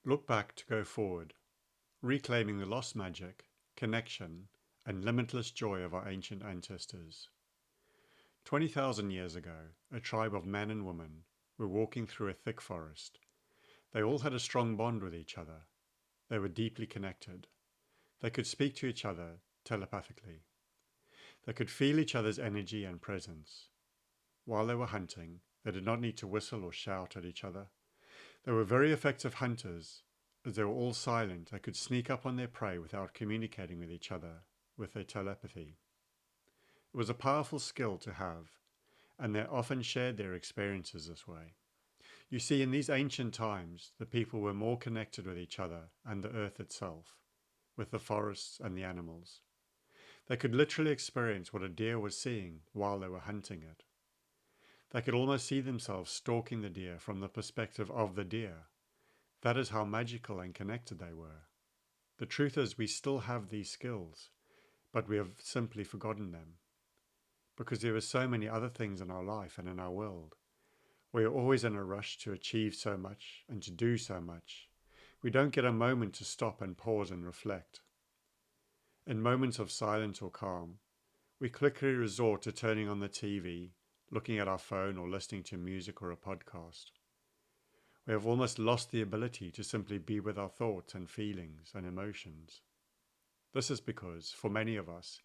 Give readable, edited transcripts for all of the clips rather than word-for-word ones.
Look back to go forward, reclaiming the lost magic, connection, and limitless joy of our ancient ancestors. 20,000 years ago, a tribe of men and women were walking through a thick forest. They all had a strong bond with each other. They were deeply connected. They could speak to each other telepathically. They could feel each other's energy and presence. While they were hunting, they did not need to whistle or shout at each other. They were very effective hunters, as they were all silent and could sneak up on their prey without communicating with each other with their telepathy. It was a powerful skill to have, and they often shared their experiences this way. You see, in these ancient times, the people were more connected with each other and the earth itself, with the forests and the animals. They could literally experience what a deer was seeing while they were hunting it. They could almost see themselves stalking the deer from the perspective of the deer. That is how magical and connected they were. The truth is, we still have these skills, but we have simply forgotten them. Because there are so many other things in our life and in our world. We are always in a rush to achieve so much and to do so much. We don't get a moment to stop and pause and reflect. In moments of silence or calm, we quickly resort to turning on the TV, looking at our phone, or listening to music or a podcast. We have almost lost the ability to simply be with our thoughts and feelings and emotions. This is because, for many of us,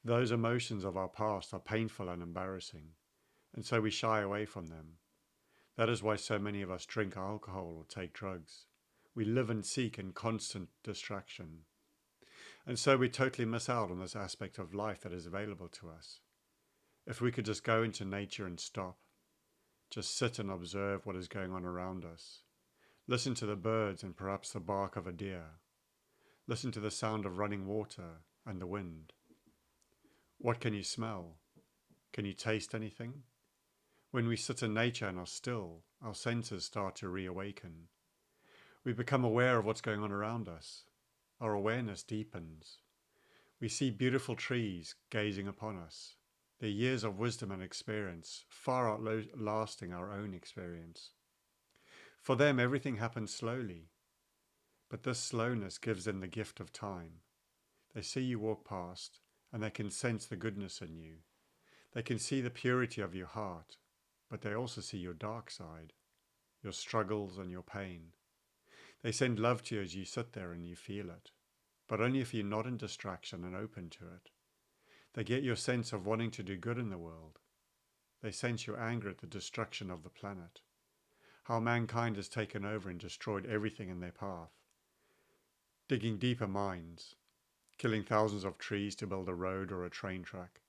those emotions of our past are painful and embarrassing, and so we shy away from them. That is why so many of us drink alcohol or take drugs. We live and seek in constant distraction. And so we totally miss out on this aspect of life that is available to us. If we could just go into nature and stop, just sit and observe what is going on around us. Listen to the birds and perhaps the bark of a deer. Listen to the sound of running water and the wind. What can you smell? Can you taste anything? When we sit in nature and are still, our senses start to reawaken. We become aware of what's going on around us. Our awareness deepens. We see beautiful trees gazing upon us. Their years of wisdom and experience far outlasting our own experience. For them, everything happens slowly, but this slowness gives them the gift of time. They see you walk past, and they can sense the goodness in you. They can see the purity of your heart, but they also see your dark side, your struggles and your pain. They send love to you as you sit there and you feel it, but only if you're not in distraction and open to it. They get your sense of wanting to do good in the world. They sense your anger at the destruction of the planet, how mankind has taken over and destroyed everything in their path, digging deeper mines, killing thousands of trees to build a road or a train track,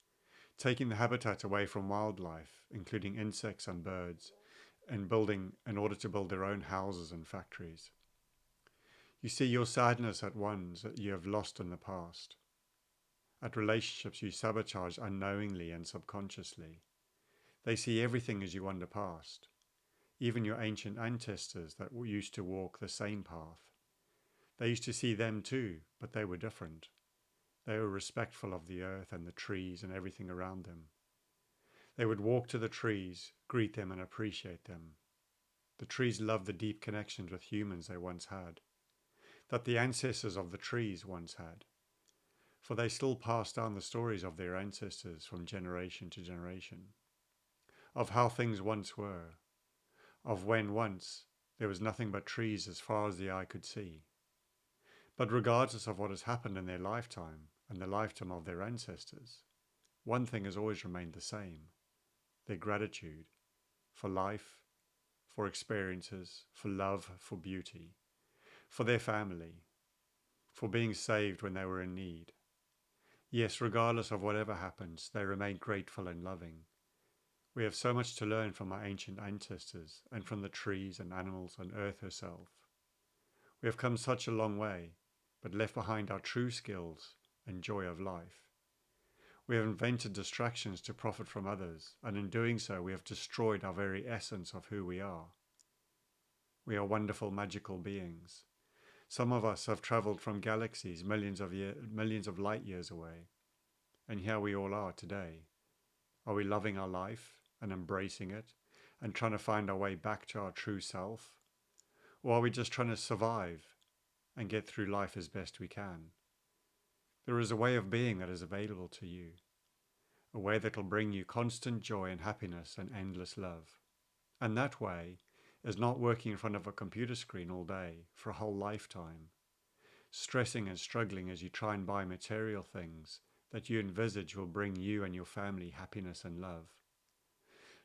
taking the habitat away from wildlife, including insects and birds, and building in order to build their own houses and factories. You see your sadness at ones that you have lost in the past, at relationships you sabotage unknowingly and subconsciously. They see everything as you wander past, even your ancient ancestors that used to walk the same path. They used to see them too, but they were different. They were respectful of the earth and the trees and everything around them. They would walk to the trees, greet them and appreciate them. The trees loved the deep connections with humans they once had, that the ancestors of the trees once had. For they still pass down the stories of their ancestors from generation to generation, of how things once were, of when once there was nothing but trees as far as the eye could see. But regardless of what has happened in their lifetime and the lifetime of their ancestors, one thing has always remained the same: their gratitude for life, for experiences, for love, for beauty, for their family, for being saved when they were in need. Yes, regardless of whatever happens, they remain grateful and loving. We have so much to learn from our ancient ancestors and from the trees and animals and earth herself. We have come such a long way, but left behind our true skills and joy of life. We have invented distractions to profit from others, and in doing so we have destroyed our very essence of who we are. We are wonderful, magical beings. Some of us have traveled from galaxies millions of light years away, and here we all are today. Are we loving our life and embracing it and trying to find our way back to our true self? Or are we just trying to survive and get through life as best we can? There is a way of being that is available to you, a way that will bring you constant joy and happiness and endless love. And that way is not working in front of a computer screen all day for a whole lifetime, stressing and struggling as you try and buy material things that you envisage will bring you and your family happiness and love.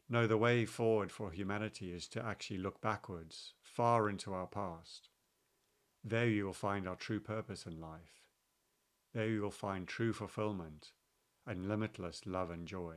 No, the way forward for humanity is to actually look backwards, far into our past. There you will find our true purpose in life. There you will find true fulfillment and limitless love and joy.